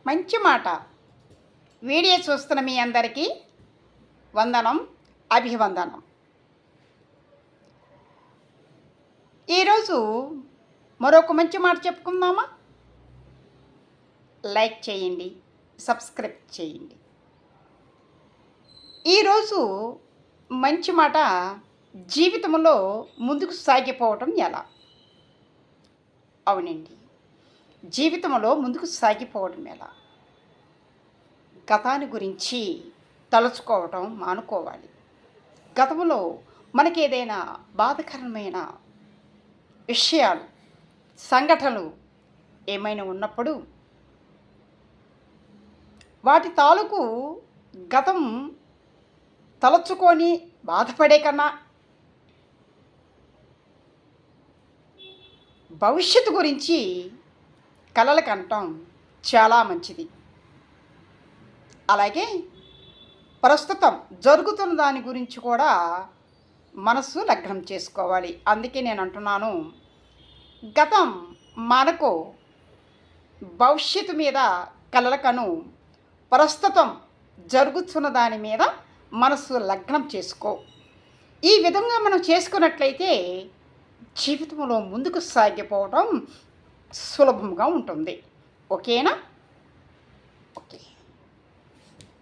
మంచి మాట. వీడియో చూస్తున్న మీ అందరికీ వందనం, అభివందనం. ఈరోజు మరొక మంచి మాట చెప్పుకుందామా? లైక్ చేయండి, సబ్స్క్రైబ్ చేయండి. ఈరోజు మంచి మాట, జీవితంలో ముందుకు సాగిపోవటం ఎలా? అవునండి, జీవితంలో ముందుకు సాగిపోవడం ఎలా? గతాన్ని గురించి తలుచుకోవటం మానుకోవాలి. గతంలో మనకేదైనా బాధాకరమైన విషయాలు, సంఘటనలు ఏమైనా ఉన్నప్పుడు వాటి తాలూకు గతం తలుచుకొని బాధపడే కన్నా భవిష్యత్తు గురించి కలలు కనటం చాలా మంచిది. అలాగే ప్రస్తుతం జరుగుతున్న దాని గురించి కూడా మనసు లగ్నం చేసుకోవాలి. అందుకే నేను అంటున్నాను, గతం మనకు భవిష్యత్తు మీద కలలకను, ప్రస్తుతం జరుగుతున్న దాని మీద మనసు లగ్నం చేసుకో. ఈ విధంగా మనం చేసుకున్నట్లయితే జీవితంలో ముందుకు సాగిపోవడం సులభంగా ఉంటుంది. ఓకేనా? ఓకే.